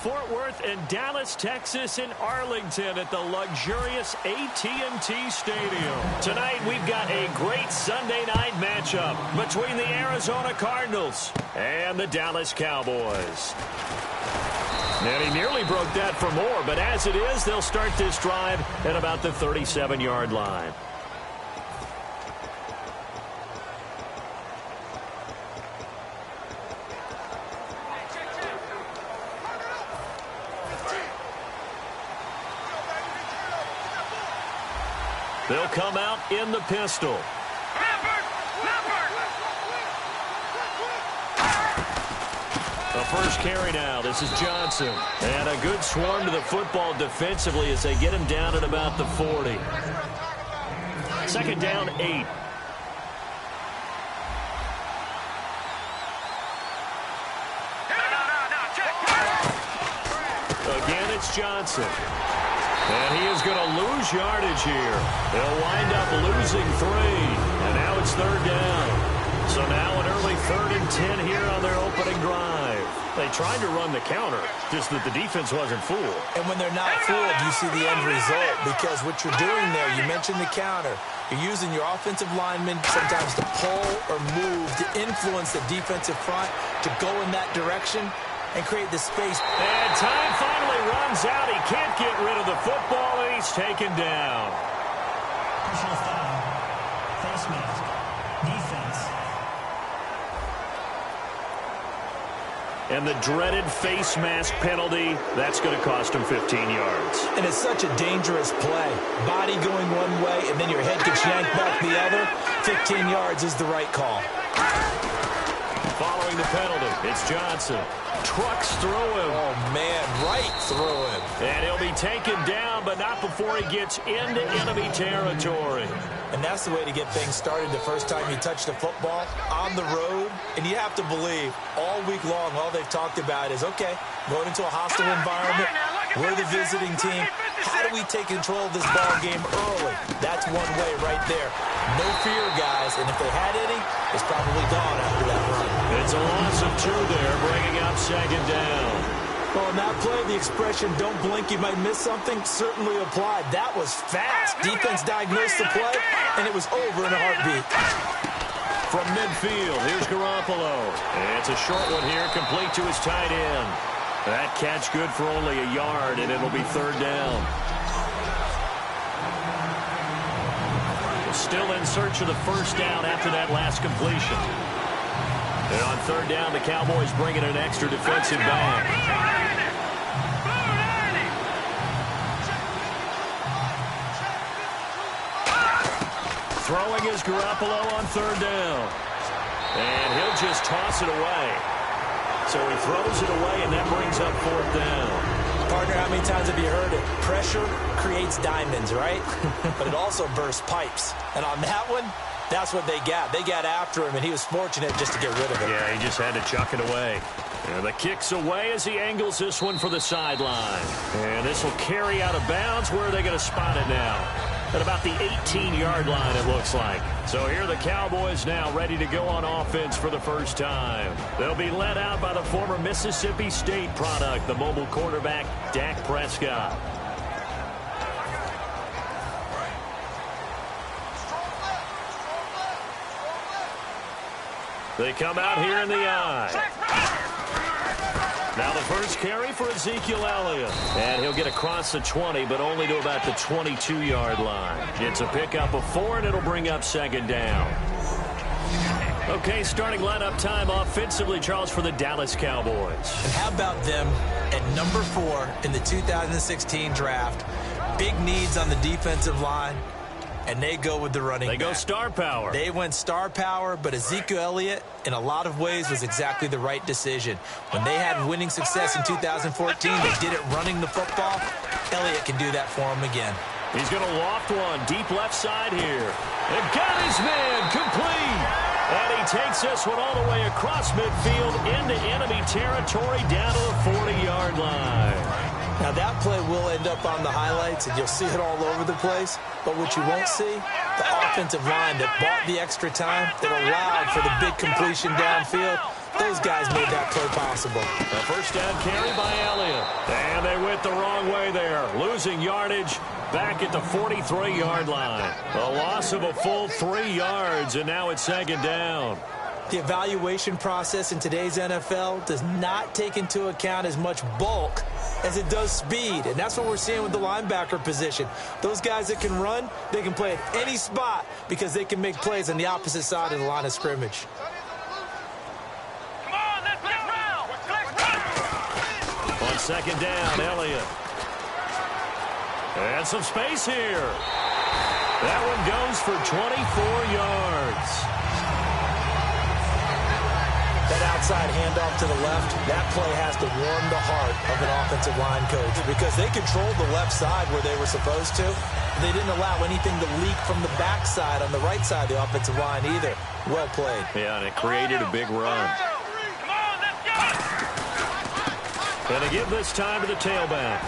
Fort Worth and Dallas, Texas in Arlington at the luxurious AT&T Stadium. Tonight we've got a great Sunday night matchup between the Arizona Cardinals and the Dallas Cowboys. And he nearly broke that for more, but as it is, they'll start this drive at about the 37-yard line. They'll come out in the pistol. The first carry now. This is Johnson. And a good swarm to the football defensively as they get him down at about the 40. Second down, 8. Again, it's Johnson. And he is going to lose yardage here. They'll wind up losing 3. And now it's third down. So now an early 3rd and 10 here on their opening drive. They tried to run the counter, just that the defense wasn't fooled. And when they're not fooled, you see the end result. Because what you're doing there, you mentioned the counter. You're using your offensive linemen sometimes to pull or move to influence the defensive front to go in that direction and create the space. And time finally runs out. He can't get rid of the football, and he's taken down. Personal foul. Face mask. Defense. And the dreaded face mask penalty, that's going to cost him 15 yards. And it's such a dangerous play. Body going one way, and then your head gets yanked back the other. 15 yards is the right call. Following the penalty, it's Johnson. Trucks through him. Oh, man, right through him. And he'll be taken down, but not before he gets into enemy territory. And that's the way to get things started the first time you touch the football on the road. And you have to believe all week long, all they've talked about is, okay, going into a hostile environment, we're the visiting team. How do we take control of this ball game early? That's one way right there. No fear, guys. And if they had any, it's probably gone after that run. It's a loss of 2 there, bringing up second down. Well, in that play, the expression, don't blink, you might miss something, certainly applied. That was fast. Defense diagnosed the play, and it was over in a heartbeat. From midfield, here's Garoppolo. And it's a short one here, complete to his tight end. That catch good for only a yard, and it'll be third down. Still in search of the first down after that last completion. And on third down, the Cowboys bring in an extra defensive back. Throwing is Garoppolo on third down. And he'll just toss it away. So he throws it away, and that brings up fourth down. Partner, how many times have you heard it? Pressure creates diamonds, right? But it also bursts pipes. And on that one, that's what they got. They got after him, and he was fortunate just to get rid of it. Yeah, he just had to chuck it away. And the kick's away as he angles this one for the sideline. And this will carry out of bounds. Where are they going to spot it now? At about the 18-yard line, it looks like. So here are the Cowboys now ready to go on offense for the first time. They'll be led out by the former Mississippi State product, the mobile quarterback, Dak Prescott. They come out here in the eye. Now the first carry for Ezekiel Elliott. And he'll get across the 20, but only to about the 22-yard line. It's a pickup of 4, and it'll bring up second down. Okay, starting lineup time offensively, Charles, for the Dallas Cowboys. And how about them at number 4 in the 2016 draft? Big needs on the defensive line. And they go with the running back. They go star power. They went star power, but Ezekiel Elliott, in a lot of ways, was exactly the right decision. When they had winning success in 2014, they did it running the football. Elliott can do that for them again. He's going to loft one deep left side here. And got his man complete. And he takes this one all the way across midfield into enemy territory down to the 40-yard line. Now, that play will end up on the highlights, and you'll see it all over the place. But what you won't see, the offensive line that bought the extra time, that allowed for the big completion downfield, those guys made that play possible. A first down carry by Elliott. it the wrong way there. Losing yardage back at the 43-yard line. A loss of a full 3 yards, and now it's second down. The evaluation process in today's NFL does not take into account as much bulk as it does speed, and that's what we're seeing with the linebacker position. Those guys that can run, they can play at any spot because they can make plays on the opposite side of the line of scrimmage. Come on, let's get round. On second down, Elliott. And some space here. That one goes for 24 yards. That outside handoff to the left, that play has to warm the heart of an offensive line coach because they controlled the left side where they were supposed to. They didn't allow anything to leak from the backside on the right side of the offensive line either. Well played. Yeah, and it created a big run. Come on, let's go. And they give this time to the tailback.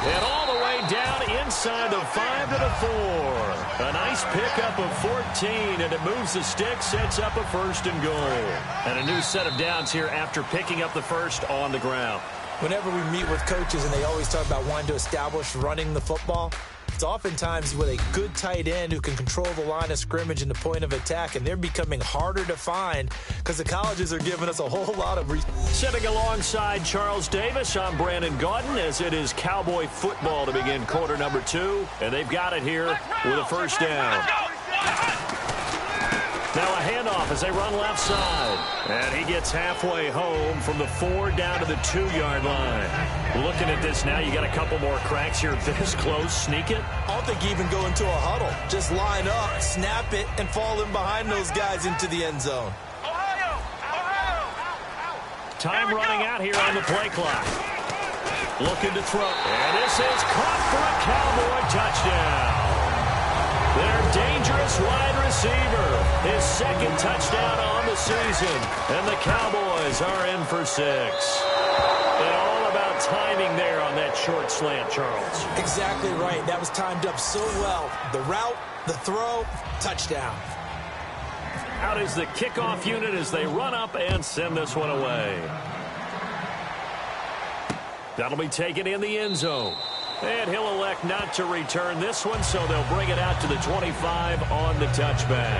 And all the way down inside the 5 to the 4. A nice pickup of 14, and it moves the stick, sets up a first and goal. And a new set of downs here after picking up the first on the ground. Whenever we meet with coaches and they always talk about wanting to establish running the football, it's oftentimes with a good tight end who can control the line of scrimmage and the point of attack, and they're becoming harder to find because the colleges are giving us a whole lot of... Sitting alongside Charles Davis, I'm Brandon Gaudin, as it is Cowboy football to begin quarter number 2, and they've got it here with a first down. Now a handoff as they run left side. And he gets halfway home from the 4 down to the 2-yard line. Looking at this now, you got a couple more cracks here this close. Sneak it. I don't think you even go into a huddle. Just line up, snap it, and fall in behind those guys into the end zone. Time running out here on the play clock. Looking to throw. And this is caught for a Cowboy touchdown. Their dangerous wide receiver. His second touchdown on the season. And the Cowboys are in for 6. And all about timing there on that short slant, Charles. Exactly right. That was timed up so well. The route, the throw, touchdown. Out is the kickoff unit as they run up and send this one away. That'll be taken in the end zone. And he'll elect not to return this one, so they'll bring it out to the 25 on the touchback.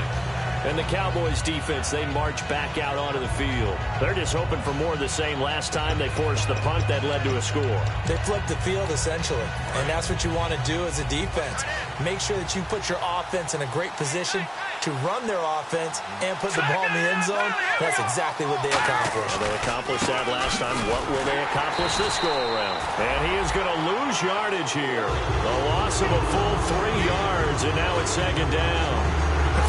And the Cowboys defense, they march back out onto the field. They're just hoping for more of the same. Last time they forced the punt that led to a score. They flipped the field, essentially. And that's what you want to do as a defense. Make sure that you put your offense in a great position to run their offense and put the ball in the end zone. That's exactly what they accomplished. Well, they accomplished that last time. What will they accomplish this go-around? And he is going to lose yardage here. A loss of a full 3 yards, and now it's second down.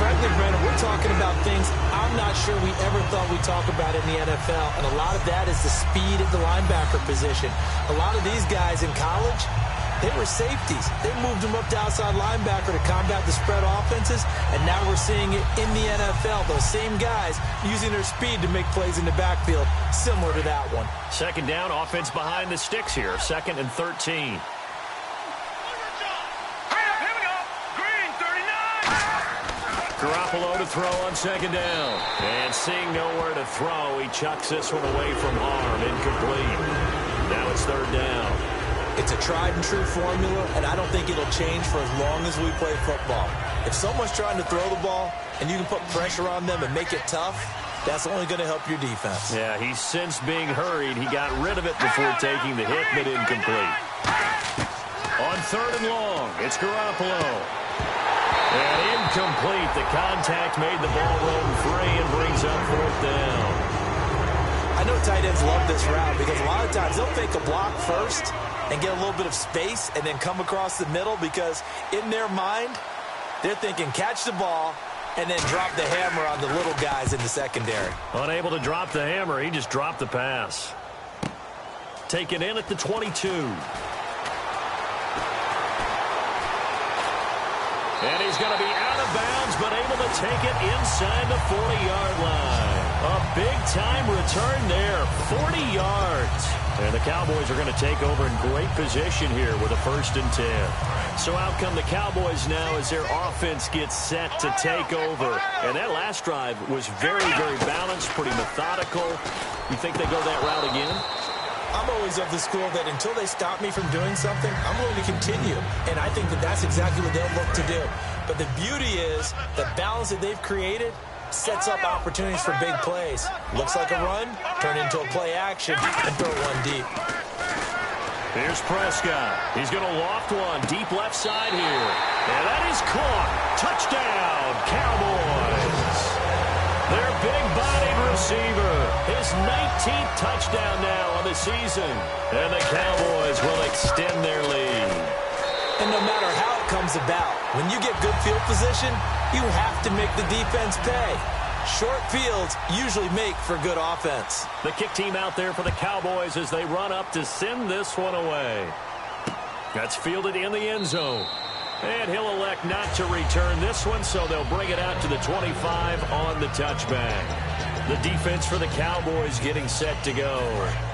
Frankly, Brandon, we're talking about things I'm not sure we ever thought we'd talk about in the NFL, and a lot of that is the speed at the linebacker position. A lot of these guys in college, they were safeties. They moved them up to outside linebacker to combat the spread offenses, and now we're seeing it in the NFL. Those same guys using their speed to make plays in the backfield, similar to that one. Second down, offense behind the sticks here. 2nd and 13. Garoppolo to throw on second down. And seeing nowhere to throw, he chucks this one away from harm. Incomplete. Now it's 3rd down. It's a tried-and-true formula, and I don't think it'll change for as long as we play football. If someone's trying to throw the ball and you can put pressure on them and make it tough, that's only going to help your defense. Yeah, he's since being hurried. He got rid of it before taking the hit, but incomplete. On 3rd and long, it's Garoppolo. And incomplete. The contact made the ball roam free and brings up 4th down. I know tight ends love this route because a lot of times they'll fake a block first and get a little bit of space and then come across the middle because in their mind, they're thinking catch the ball and then drop the hammer on the little guys in the secondary. Unable to drop the hammer, he just dropped the pass. Taken in at the 22. And he's going to be out of bounds, but able to take it inside the 40-yard line. A big-time return there, 40 yards. And the Cowboys are going to take over in great position here with a 1st and 10. So out come the Cowboys now as their offense gets set to take over. And that last drive was very, very balanced, pretty methodical. You think they go that route again? I'm always of the school that until they stop me from doing something, I'm going to continue. And I think that that's exactly what they'll look to do. But the beauty is the balance that they've created sets up opportunities for big plays. Looks like a run, turn into a play action, and throw one deep. Here's Prescott. He's going to loft one deep left side here. And that is caught. Touchdown, Cowboys. Their big-bodied receiver. His 19th touchdown now on the season. And the Cowboys will extend their lead. And no matter how it comes about, when you get good field position, you have to make the defense pay. Short fields usually make for good offense. The kick team out there for the Cowboys as they run up to send this one away. That's fielded in the end zone. And he'll elect not to return this one, so they'll bring it out to the 25 on the touchback. The defense for the Cowboys getting set to go.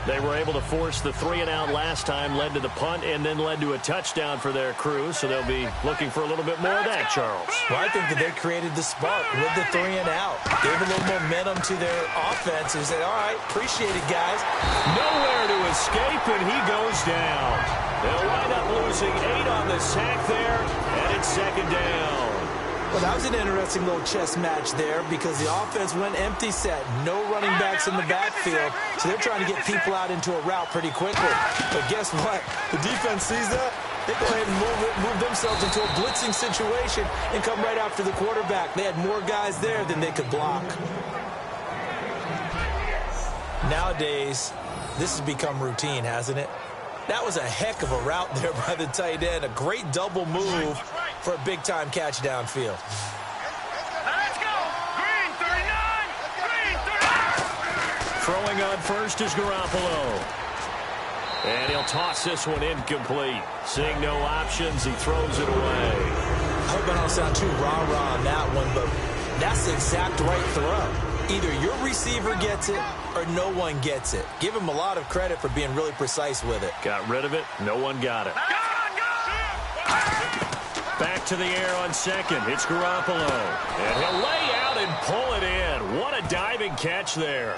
They were able to force the 3-and-out last time, led to the punt, and then led to a touchdown for their crew, so they'll be looking for a little bit more of that, Charles. Well, I think that they created the spark with the 3-and-out. Gave a little momentum to their offense and said, all right, appreciate it, guys. Nowhere to escape, and he goes down. They'll wind up losing 8 on the sack there, and it's second down. Well, that was an interesting little chess match there because the offense went empty set. No running backs in the backfield, so they're trying to get people out into a route pretty quickly. But guess what? The defense sees that. They go ahead and move themselves into a blitzing situation and come right after the quarterback. They had more guys there than they could block. Nowadays, this has become routine, hasn't it? That was a heck of a route there by the tight end. A great double move for a big-time catch downfield. Let's go. Green 39. Green 39. Throwing on first is Garoppolo. And he'll toss this one incomplete. Seeing no options, he throws it away. I hope I don't sound too rah-rah on that one, but that's the exact right throw. Either your receiver gets it or no one gets it. Give him a lot of credit for being really precise with it. Got rid of it. No one got it. Back to the air on second. It's Garoppolo. And he'll lay out and pull it in. What a diving catch there.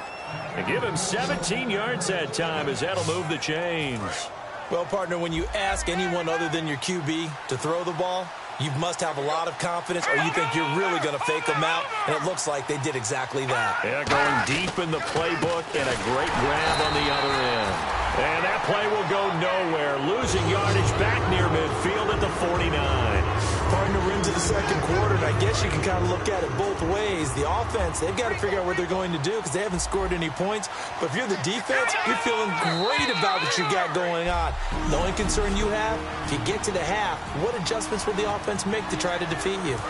And give him 17 yards that time as that'll move the chains. Well, partner, when you ask anyone other than your QB to throw the ball, you must have a lot of confidence or you think you're really going to fake them out, and it looks like they did exactly that. Yeah, going deep in the playbook and a great grab on the other end. And that play will go nowhere, losing yardage back near midfield at the 49. Partner, we're into the second quarter, and I guess you can kind of look at it both ways. The offense, they've got to figure out what they're going to do because they haven't scored any points. But if you're the defense, you're feeling great about what you got going on. The only concern you have, if you get to the half, what adjustments will the offense make to try to defeat you?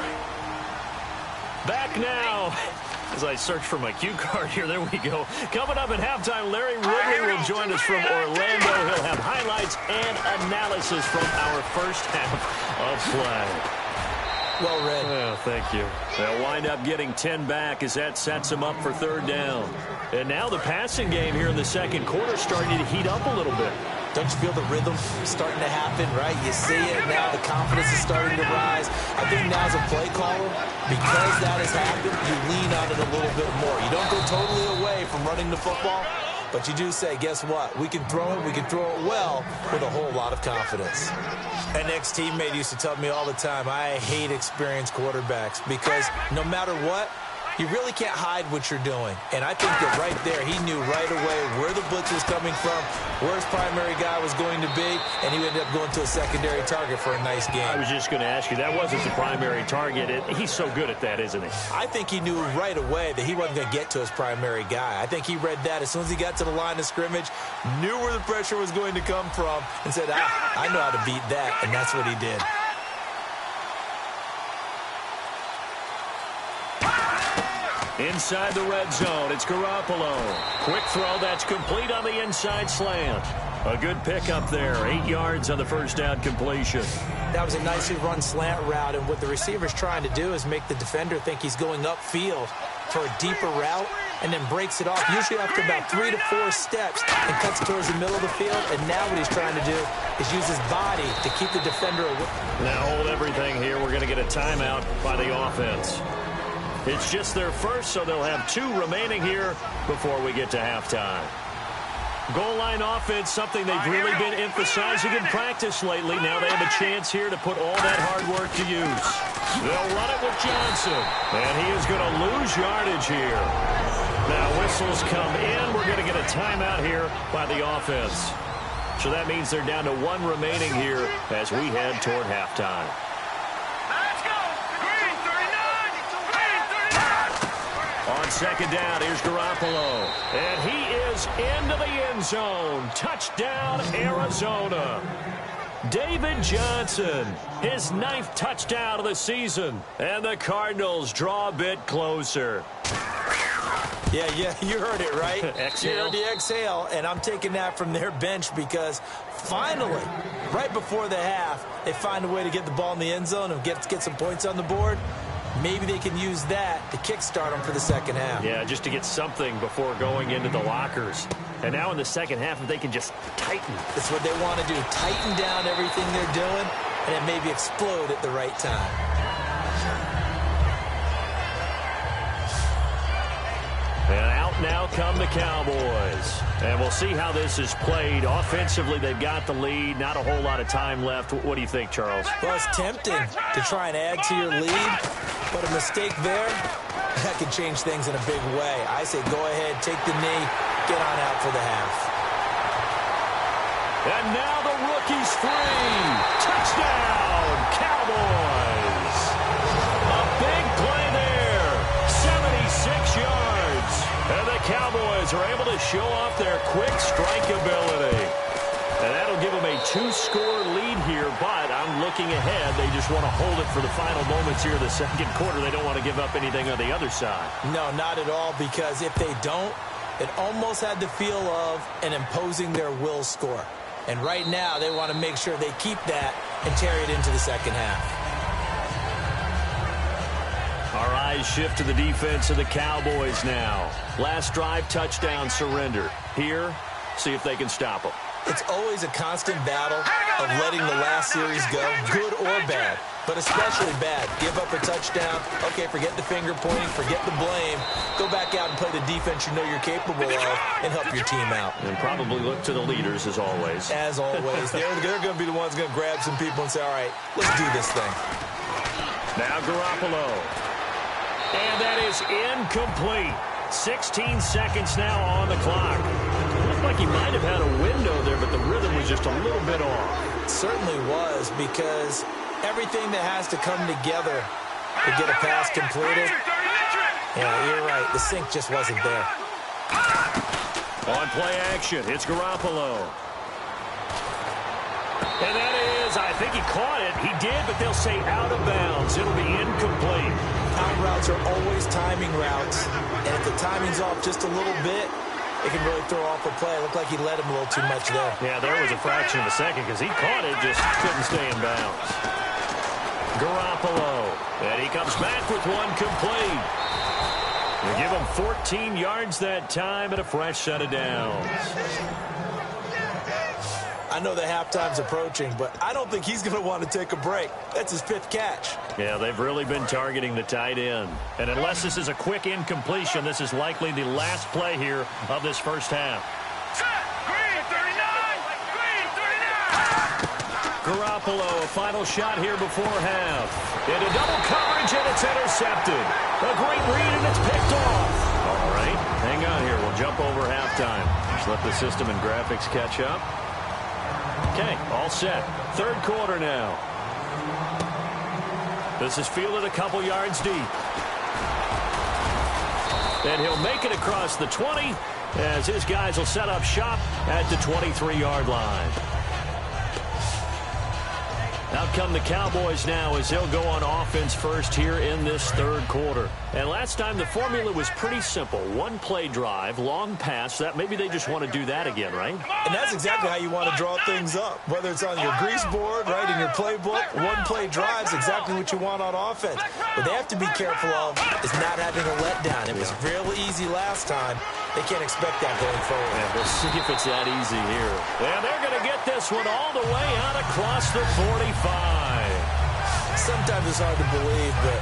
Back now. As I search for my cue card here, there we go. Coming up at halftime, Larry Ridley will join us from Orlando. He'll have highlights and analysis from our first half of play. Well read. Oh, thank you. They'll wind up getting 10 back as that sets them up for third down. And now the passing game here in the second quarter starting to heat up a little bit. Don't you feel the rhythm starting to happen, right? You see it now. The confidence is starting to rise. I think now as a play caller, because that has happened, you lean on it a little bit more. You don't go totally away from running the football, but you do say, guess what? We can throw it. We can throw it well with a whole lot of confidence. An ex-teammate used to tell me all the time, I hate experienced quarterbacks because no matter what, you really can't hide what you're doing. And I think that right there, he knew right away where the blitz was coming from, where his primary guy was going to be, and he ended up going to a secondary target for a nice game. I was just going to ask you, that wasn't the primary target. He's so good at that, isn't he? I think he knew right away that he wasn't going to get to his primary guy. I think he read that as soon as he got to the line of scrimmage, knew where the pressure was going to come from, and said, I know how to beat that, and that's what he did. Inside the red zone, it's Garoppolo. Quick throw, that's complete on the inside slant. A good pickup there, 8 yards on the first down completion. That was a nicely run slant route, and what the receiver's trying to do is make the defender think he's going upfield for a deeper route, and then breaks it off, usually after about 3 to 4 steps, and cuts towards the middle of the field. And now what he's trying to do is use his body to keep the defender away. Now hold everything here. We're going to get a timeout by the offense. It's just their first, so they'll have 2 remaining here before we get to halftime. Goal line offense, something they've really been emphasizing in practice lately. Now they have a chance here to put all that hard work to use. They'll run it with Johnson. And he is going to lose yardage here. Now whistles come in. We're going to get a timeout here by the offense. So that means they're down to 1 remaining here as we head toward halftime. Let's go. Green 39. Green 39. On second down, here's Garoppolo. And he is into the end zone. Touchdown, Arizona. David Johnson, his 9th touchdown of the season. And the Cardinals draw a bit closer. Yeah, you heard it, right? Exhale. You heard the exhale, and I'm taking that from their bench because finally, right before the half, they find a way to get the ball in the end zone and get some points on the board. Maybe they can use that to kickstart them for the second half. Yeah, just to get something before going into the lockers. And now in the second half, if they can just tighten. That's what they want to do, tighten down everything they're doing, and then maybe explode at the right time. And out now come the Cowboys. And we'll see how this is played. Offensively, they've got the lead. Not a whole lot of time left. What do you think, Charles? Well, it's tempting to try and add to your lead, but a mistake there, that could change things in a big way. I say go ahead, take the knee, get on out for the half. And now the rookie's free. Touchdown, Cowboys. A big play there. 76 yards. And the Cowboys are able to show off their quick strike ability. And that'll give them a 2-score lead here, but I'm looking ahead. They just want to hold it for the final moments here of the second quarter. They don't want to give up anything on the other side. No, not at all, because if they don't, it almost had the feel of an imposing their will score. And right now, they want to make sure they keep that and carry it into the second half. Our eyes shift to the defense of the Cowboys now. Last drive, touchdown, surrender. Here, see if they can stop them. It's always a constant battle of letting the last series go, good or bad, but especially bad. Give up a touchdown. Okay, forget the finger pointing, forget the blame. Go back out and play the defense you know you're capable of and help your team out. And probably look to the leaders, as always. As always. They're going to be the ones going to grab some people and say, all right, let's do this thing. Now Garoppolo. And that is incomplete. 16 seconds now on the clock. Looked like he might have had a window there, but the rhythm was just a little bit off. It certainly was, because everything that has to come together to get a pass completed, yeah, you're right, the sync just wasn't there. On play action, it's Garoppolo. And that is, I think he caught it. He did, but they'll say out of bounds. It'll be incomplete. Out routes are always timing routes, and if the timing's off just a little bit, it can really throw off a play. It looked like he let him a little too much there. Yeah, there was a fraction of a second because he caught it, just couldn't stay in bounds. Garoppolo, and he comes back with one complete. They give him 14 yards that time and a fresh set of downs. I know the halftime's approaching, but I don't think he's going to want to take a break. That's his 5th catch. Yeah, they've really been targeting the tight end. And unless this is a quick incompletion, this is likely the last play here of this first half. Green 39. Green 39. Garoppolo, a final shot here before half. Into double coverage, and it's intercepted. A great read, and it's picked off. All right, hang on here. We'll jump over halftime. Just let the system and graphics catch up. Okay, all set. Third quarter now. This is fielded a couple yards deep. And he'll make it across the 20 as his guys will set up shop at the 23-yard line. Out come the Cowboys now as they'll go on offense first here in this third quarter. And last time the formula was pretty simple. One play drive, long pass. That maybe they just want to do that again, right? And that's exactly how you want to draw things up. Whether it's on your grease board, right, in your playbook, one play drive's exactly what you want on offense. What they have to be careful of is not having a letdown. It was real easy last time. They can't expect that going forward. Yeah, we'll see if it's that easy here. And they're going to get this one all the way out across the 45. Sometimes it's hard to believe, but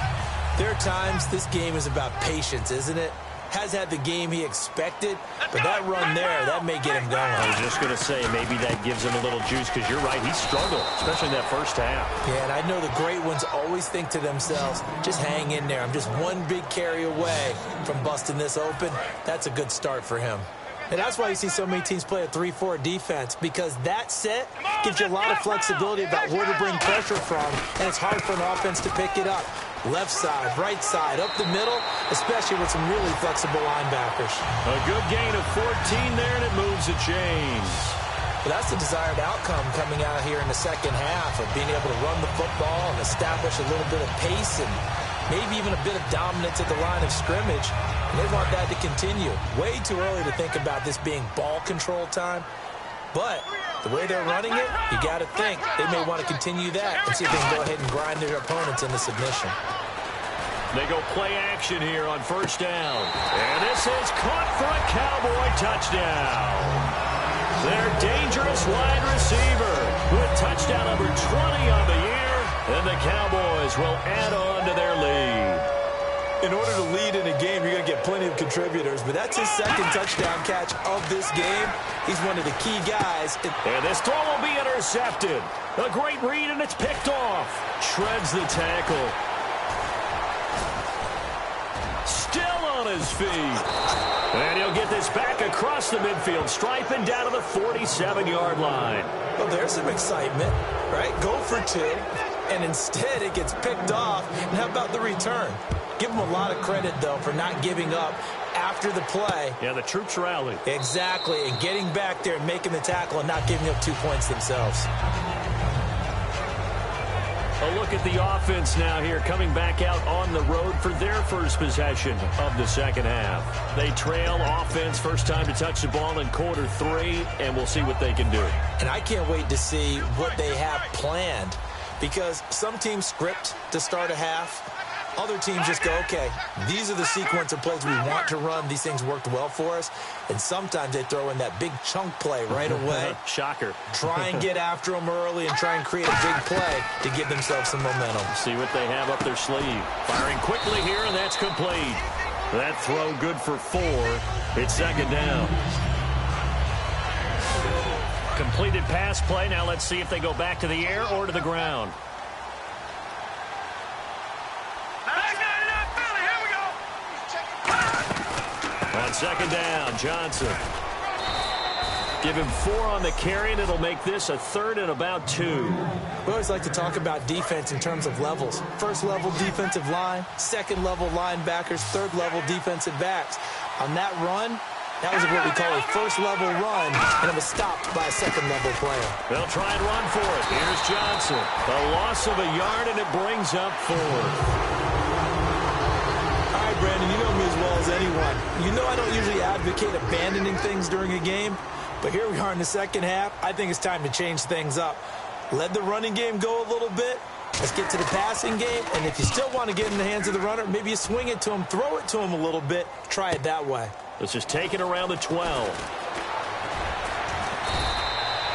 there are times this game is about patience, isn't it? has had the game he expected, but that run there, that may get him going. I was just going to say, maybe that gives him a little juice, because you're right, he struggled, especially in that first half. Yeah, and I know the great ones always think to themselves, just hang in there. I'm just one big carry away from busting this open. That's a good start for him. And that's why you see so many teams play a 3-4 defense, because that set gives you a lot of flexibility about where to bring pressure from, and it's hard for an offense to pick it up. Left side, right side, up the middle, especially with some really flexible linebackers. A good gain of 14 there, and it moves the chains. But that's the desired outcome coming out here in the second half, of being able to run the football and establish a little bit of pace and maybe even a bit of dominance at the line of scrimmage. And they want that to continue. Way too early to think about this being ball control time. But the way they're running it, you got to think they may want to continue that and see if they can go ahead and grind their opponents into submission. They go play action here on first down. And this is caught for a Cowboy touchdown. Their dangerous wide receiver with touchdown number 20 on the year. And the Cowboys will add on to their lead. In order to lead in a game, you're going to get plenty of contributors, but that's his second touchdown catch of this game. He's one of the key guys. And this throw will be intercepted. A great read, and it's picked off. Shreds the tackle. Still on his feet. And he'll get this back across the midfield stripe and down to the 47-yard line. Well, there's some excitement, right? Go for two, and instead it gets picked off. And how about the return? Give them a lot of credit, though, for not giving up after the play. Yeah, the troops rallied. Exactly, and getting back there and making the tackle and not giving up 2 points themselves. A look at the offense now here, coming back out on the road for their first possession of the second half. They trail offense, first time to touch the ball in quarter 3, and we'll see what they can do. And I can't wait to see what they have planned, because some teams script to start a half. Other teams just go, okay, these are the sequence of plays we want to run. These things worked well for us. And sometimes they throw in that big chunk play right away. Shocker. Try and get after them early and try and create a big play to give themselves some momentum. See what they have up their sleeve. Firing quickly here, and that's complete. That throw good for 4. It's second down. Completed pass play. Now let's see if they go back to the air or to the ground. On second down, Johnson. Give him 4 on the carry, and it'll make this a 3rd and about 2. We always like to talk about defense in terms of levels. First level defensive line, second level linebackers, third level defensive backs. On that run, that was what we call a first level run, and it was stopped by a second level player. They'll try and run for it. Here's Johnson. A loss of a yard, and it brings up 4. Brandon, you know me as well as anyone. You know I don't usually advocate abandoning things during a game, but here we are in the second half. I think it's time to change things up. Let the running game go a little bit. Let's get to the passing game, and if you still want to get in the hands of the runner, maybe you swing it to him, throw it to him a little bit. Try it that way. Let's just take it around the 12.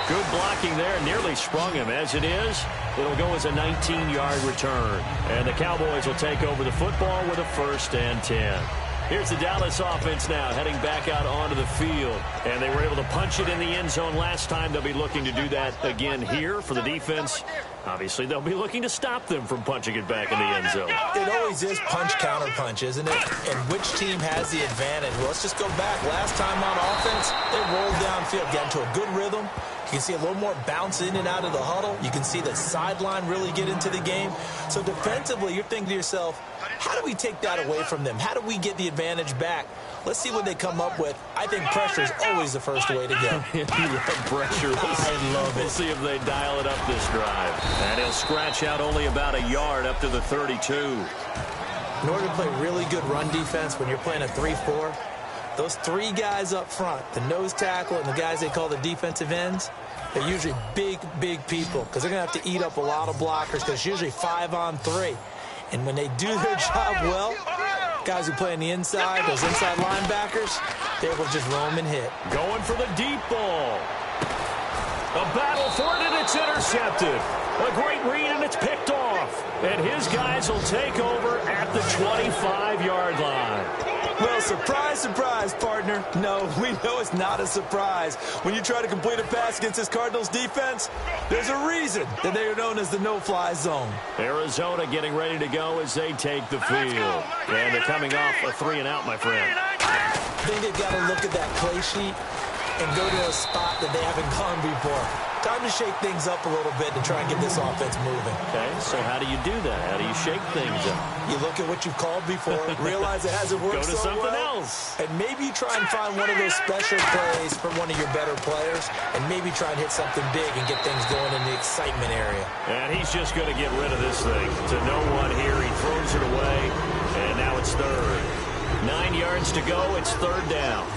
Good blocking there, nearly sprung him. As it is, it'll go as a 19-yard return. And the Cowboys will take over the football with a 1st and 10. Here's the Dallas offense now, heading back out onto the field. And they were able to punch it in the end zone last time. They'll be looking to do that again here for the defense. Obviously, they'll be looking to stop them from punching it back in the end zone. It always is punch-counter-punch, isn't it? And which team has the advantage? Well, let's just go back. Last time on offense, they rolled downfield, got into a good rhythm. You can see a little more bounce in and out of the huddle. You can see the sideline really get into the game. So defensively, you're thinking to yourself, how do we take that away from them? How do we get the advantage back? Let's see what they come up with. I think pressure is always the first way to go. You love pressure. I love it. We'll see if they dial it up this drive. And he'll scratch out only about a yard up to the 32. In order to play really good run defense when you're playing a 3-4, those 3 guys up front, the nose tackle and the guys they call the defensive ends, they're usually big, big people because they're going to have to eat up a lot of blockers because it's usually 5 on 3. And when they do their job well, guys who play on the inside, those inside linebackers, they're able to just roam and hit. Going for the deep ball. A battle for it, and it's intercepted. A great read, and it's picked off. And his guys will take over at the 25-yard line. Well, surprise, surprise, partner. No, we know it's not a surprise. When you try to complete a pass against this Cardinals defense, there's a reason that they are known as the no-fly zone. Arizona getting ready to go as they take the field. And they're coming off a 3-and-out, my friend. I think they've got to look at that play sheet and go to a spot that they haven't gone before. Time to shake things up a little bit to try and get this offense moving. Okay, so how do you do that? How do you shake things up? You look at what you've called before, realize it hasn't worked Go to so something well, else. and maybe try and find one of those special plays from one of your better players, and maybe try and hit something big and get things going in the excitement area. And he's just going to get rid of this thing. To no one here, he throws it away, and now it's third. 9 yards to go, it's third down.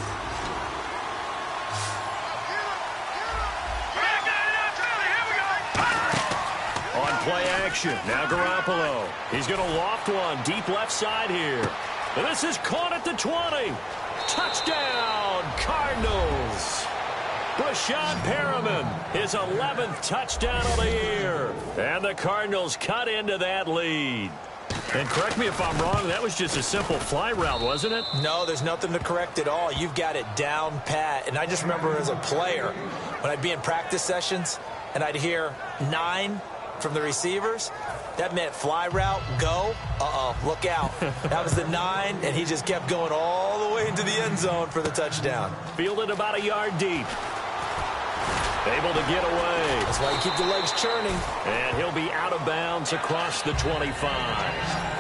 Play action. Now Garoppolo. He's going to loft one deep left side here. And this is caught at the 20. Touchdown, Cardinals. Brashad Perriman, his 11th touchdown of the year. And the Cardinals cut into that lead. And correct me if I'm wrong, that was just a simple fly route, wasn't it? No, there's nothing to correct at all. You've got it down pat. And I just remember as a player, when I'd be in practice sessions and I'd hear 9 from the receivers, that meant fly route, go, look out. That was the 9, and he just kept going all the way into the end zone for the touchdown. Fielded about a yard deep. Able to get away. That's why you keep the legs churning. And he'll be out of bounds across the 25.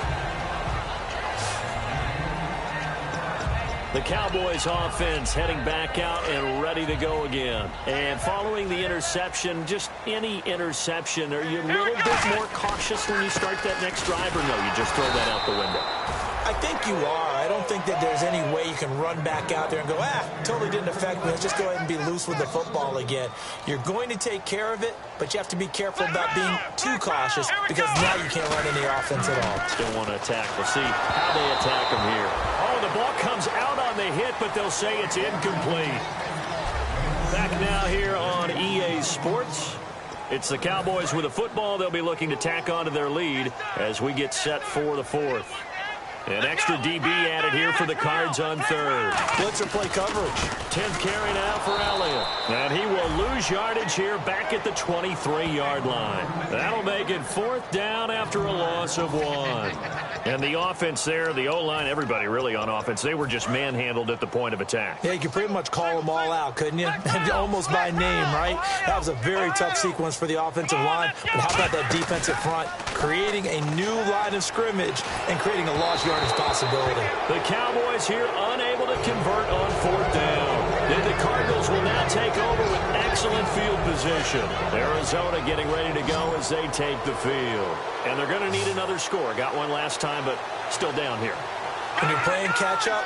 The Cowboys offense heading back out and ready to go again. And following the interception, just any interception, are you a little bit more cautious when you start that next drive, or no, you just throw that out the window? I think you are. I don't think that there's any way you can run back out there and go, totally didn't affect me. Let's just go ahead and be loose with the football again. You're going to take care of it, but you have to be careful about being too cautious because now you can't run any offense at all. Still want to attack. We'll see how they attack him here. Oh, the ball comes out on the hit, but they'll say it's incomplete. Back now here on EA Sports. It's the Cowboys with a football. They'll be looking to tack onto their lead as we get set for the fourth. An extra DB added here for the Cards on third. Blitzer play coverage. 10th carry now for Elliott. And he will lose yardage here back at the 23-yard line. That'll make it fourth down after a loss of 1. And the offense there, the O-line, everybody really on offense, they were just manhandled at the point of attack. Yeah, you could pretty much call them all out, couldn't you? Almost by name, right? That was a very tough sequence for the offensive line. But how about that defensive front? Creating a new line of scrimmage and creating a lost yardage possibility. The Cowboys here unable to convert on fourth down. Then the Cardinals will now take over with excellent field position. Arizona getting ready to go as they take the field. And they're going to need another score. Got one last time, but still down here. When you're playing catch-up,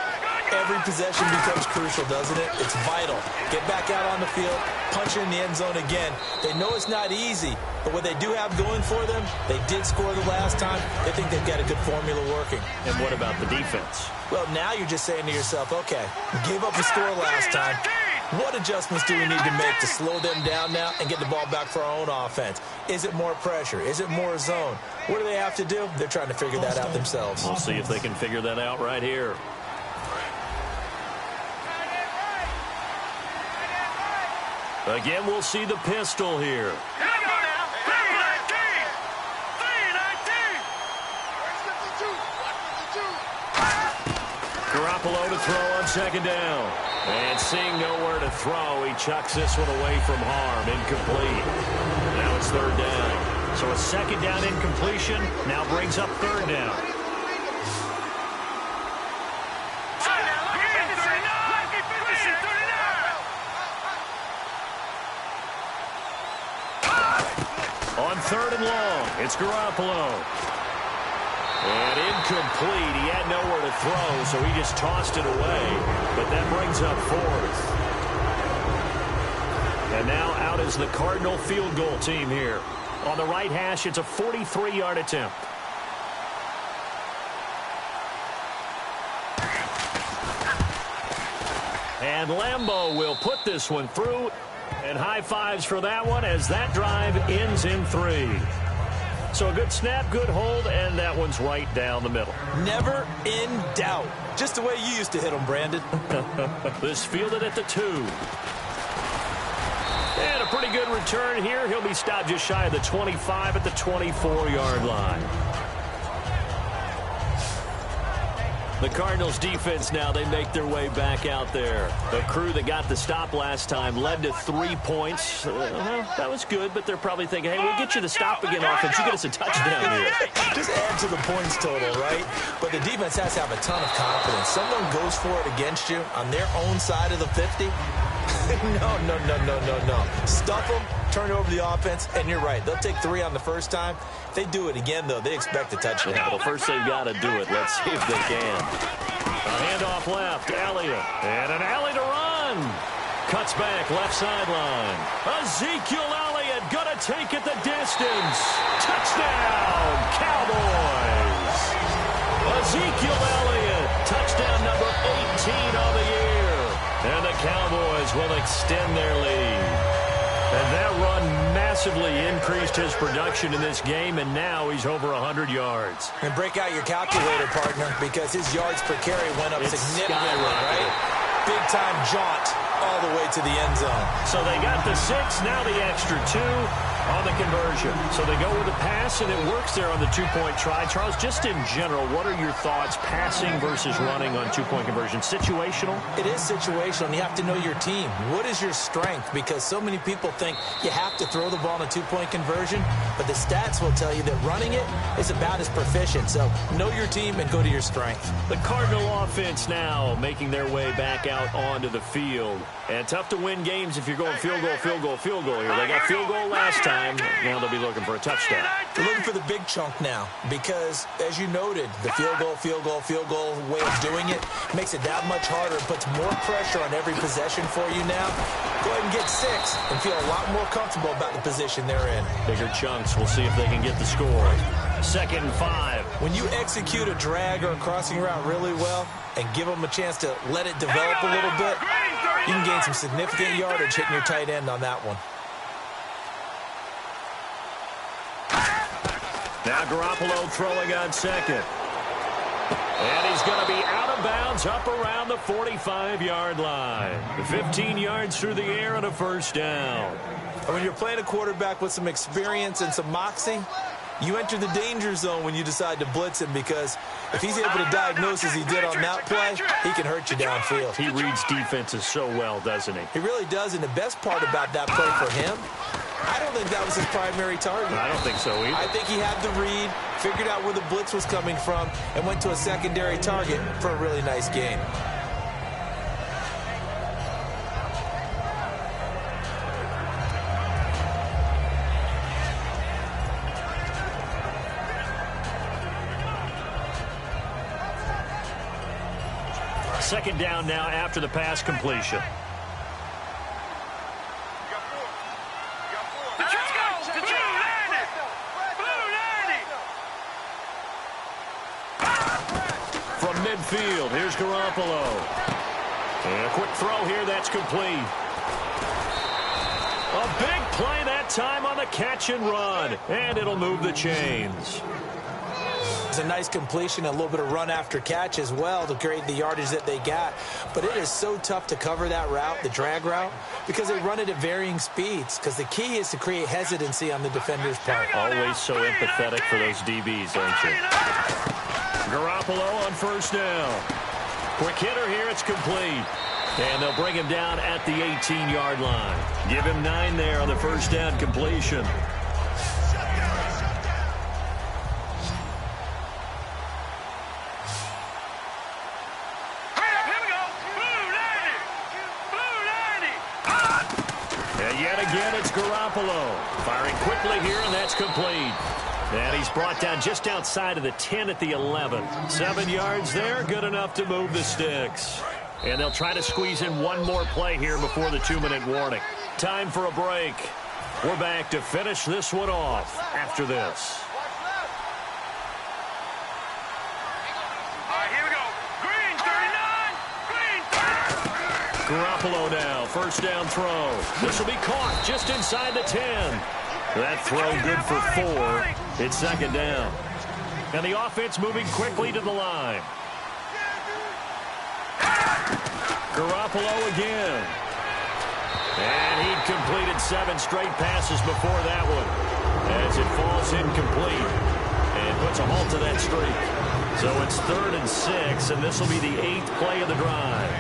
every possession becomes crucial, doesn't it? It's vital. Get back out on the field, punch in the end zone again. They know it's not easy, but what they do have going for them, they did score the last time. They think they've got a good formula working. And what about the defense? Well, now you're just saying to yourself, okay, we gave up a score last time. What adjustments do we need to make to slow them down now and get the ball back for our own offense? Is it more pressure? Is it more zone? What do they have to do? They're trying to figure that out themselves. We'll see if they can figure that out right here. Again, we'll see the pistol here. Garoppolo to throw on second down. And seeing nowhere to throw, he chucks this one away from harm. Incomplete. Now it's third down. So a second down incompletion now brings up third down. On third and long, it's Garoppolo. And incomplete. He had nowhere to throw, so he just tossed it away. But that brings up fourth. And now out is the Cardinal field goal team here. On the right hash, it's a 43-yard attempt. And Lambeau will put this one through. And high fives for that one as that drive ends in 3. So a good snap, good hold, and that one's right down the middle. Never in doubt. Just the way you used to hit them, Brandon. This fielded at the 2. And a pretty good return here. He'll be stopped just shy of the 25 at the 24-yard line. The Cardinals defense now, they make their way back out there. The crew that got the stop last time led to 3 points. Well, that was good, but they're probably thinking, hey, we'll get you the stop again offense. You get us a touchdown here. Just add to the points total, right? But the defense has to have a ton of confidence. Someone goes for it against you on their own side of the 50. No. Stuff them, turn over the offense, and you're right. They'll take 3 on the first time. If they do it again, though, they expect a touchdown. Yeah, well, first they've got to do it. Let's see if they can. A handoff left, Elliott. And an alley to run. Cuts back, left sideline. Ezekiel Elliott going to take it the distance. Touchdown, Cowboys. Ezekiel Elliott, touchdown number 18 on the year. And the Cowboys will extend their lead. And that run massively increased his production in this game, and now he's over 100 yards. And break out your calculator, partner, because his yards per carry went up significantly, right? Big-time jaunt all the way to the end zone. So they got the 6, now the extra 2 on the conversion. So they go with a pass, and it works there on the 2-point try. Charles, just in general, what are your thoughts passing versus running on 2-point conversion? Situational? It is situational, and you have to know your team. What is your strength? Because so many people think you have to throw the ball in a 2-point conversion, but the stats will tell you that running it is about as proficient. So know your team and go to your strength. The Cardinal offense now making their way back out onto the field. And tough to win games if you're going field goal here. They got field goal last time. Now they'll be looking for a touchdown. They're looking for the big chunk now because, as you noted, the field goal way of doing it makes it that much harder and puts more pressure on every possession for you now. Go ahead and get 6 and feel a lot more comfortable about the position they're in. Bigger chunks. We'll see if they can get the score. 2nd and 5. When you execute a drag or a crossing route really well and give them a chance to let it develop a little bit, you can gain some significant yardage hitting your tight end on that one. Now Garoppolo throwing on 2nd. And he's going to be out of bounds up around the 45-yard line. 15 yards through the air and a first down. And when you're playing a quarterback with some experience and some moxie, you enter the danger zone when you decide to blitz him, because if he's able to diagnose as he did on that play, he can hurt you downfield. He reads defenses so well, doesn't he? He really does, and the best part about that play for him, I don't think that was his primary target. I don't think so either. I think he had the read, figured out where the blitz was coming from, and went to a secondary target for a really nice gain. Second down now after the pass completion. From midfield, here's Garoppolo. And a quick throw here, that's complete. A big play that time on the catch and run. And it'll move the chains. It's a nice completion, a little bit of run after catch as well to create the yardage that they got. But it is so tough to cover that route, the drag route, because they run it at varying speeds. Because the key is to create hesitancy on the defender's part. Always so empathetic for those DBs, aren't you? Garoppolo on first down. Quick hitter here, it's complete. And they'll bring him down at the 18-yard line. Give him 9 there on the first down completion. Again, it's Garoppolo. Firing quickly here, and that's complete. And he's brought down just outside of the 10 at the 11. 7 yards there, good enough to move the sticks. And they'll try to squeeze in one more play here before the 2-minute warning. Time for a break. We're back to finish this one off after this. Garoppolo now, first down throw. This will be caught just inside the 10. That throw good for 4. It's second down. And the offense moving quickly to the line. Garoppolo again. And he'd completed 7 straight passes before that one, as it falls incomplete and puts a halt to that streak. So it's 3rd and 6, and this will be the 8th play of the drive.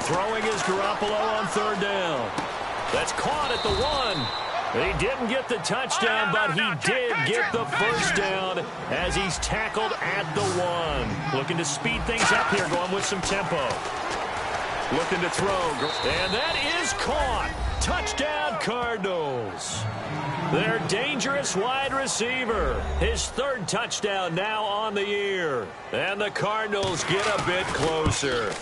Throwing is Garoppolo on 3rd down. That's caught at the 1. He didn't get the touchdown, but he did get the first down as he's tackled at the 1. Looking to speed things up here, going with some tempo. Looking to throw. And that is caught. Touchdown, Cardinals. Their dangerous wide receiver. His 3rd touchdown now on the year. And the Cardinals get a bit closer.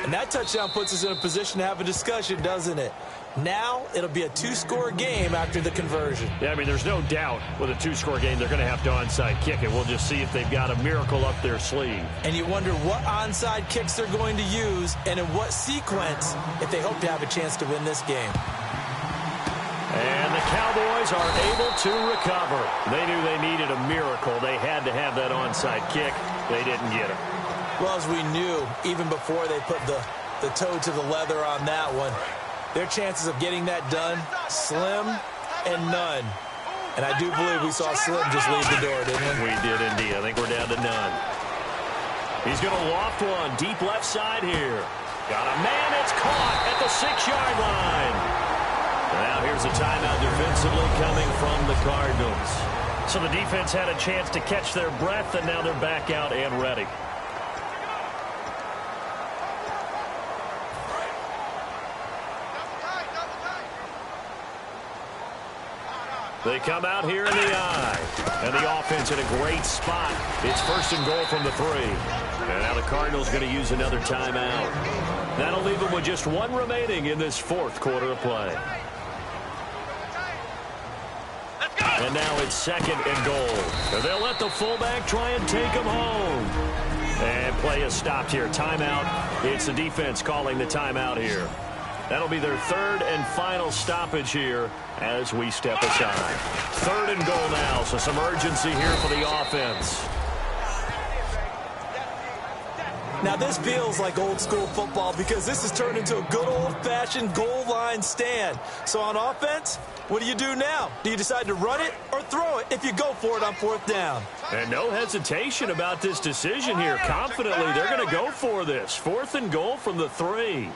And that touchdown puts us in a position to have a discussion, doesn't it? Now it'll be a 2-score game after the conversion. Yeah, I mean, there's no doubt with a 2-score game they're going to have to onside kick it. We'll just see if they've got a miracle up their sleeve. And you wonder what onside kicks they're going to use and in what sequence if they hope to have a chance to win this game. And the Cowboys are able to recover. They knew they needed a miracle. They had to have that onside kick. They didn't get it. Well, as we knew, even before they put the toe to the leather on that one, their chances of getting that done, slim and none. And I do believe we saw Slim just leave the door, didn't we? We did indeed. I think we're down to none. He's going to loft one deep left side here. Got a man. It's caught at the 6-yard line. Now here's a timeout defensively coming from the Cardinals. So the defense had a chance to catch their breath, and now they're back out and ready. They come out here in the eye. And the offense in a great spot. It's 1st and goal from the 3. And now the Cardinals going to use another timeout. That'll leave them with just 1 remaining in this 4th quarter of play. And now it's 2nd and goal. And they'll let the fullback try and take him home. And play is stopped here. Timeout. It's the defense calling the timeout here. That'll be their 3rd and final stoppage here as we step aside. 3rd and goal now, so some urgency here for the offense. Now this feels like old school football because this has turned into a good old-fashioned goal line stand. So on offense, what do you do now? Do you decide to run it or throw it if you go for it on 4th down? And no hesitation about this decision here. Confidently, they're going to go for this. 4th and goal from the 3.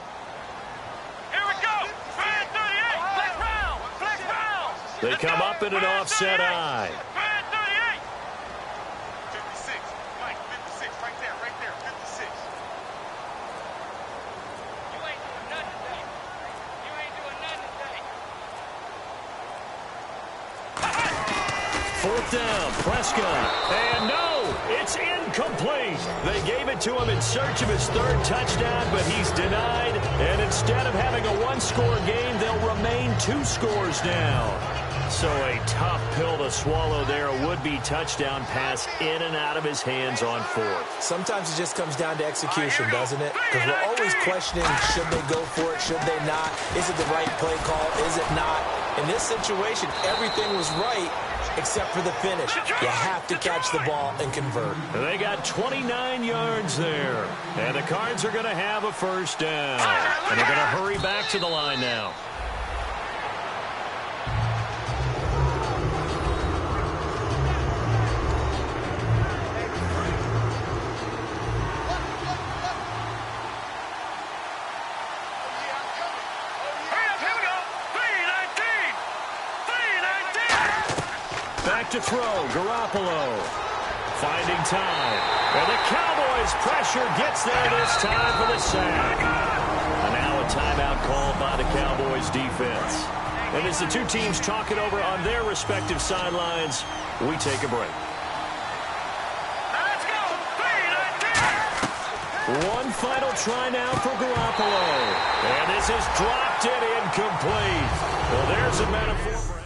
They come up in an offset eye. 56. Mike, 56. Right there. 56. You ain't doing nothing today. You ain't doing nothing today. 4th down, Prescott. And no, it's incomplete. They gave it to him in search of his 3rd touchdown, but he's denied. And instead of having a 1-score game, they'll remain 2 scores down. So a tough pill to swallow there. A would-be touchdown pass in and out of his hands on 4th. Sometimes it just comes down to execution, doesn't it? Because we're always questioning, should they go for it, should they not? Is it the right play call, is it not? In this situation, everything was right except for the finish. You have to catch the ball and convert. And they got 29 yards there. And the Cards are going to have a 1st down. And they're going to hurry back to the line now. Back to throw, Garoppolo. Finding time. And the Cowboys' pressure gets there this time for the sack. And now a timeout called by the Cowboys defense. And as the 2 teams talk it over on their respective sidelines, we take a break. Let's go. 1 final try now for Garoppolo. And this is dropped it incomplete. Well, there's a metaphor.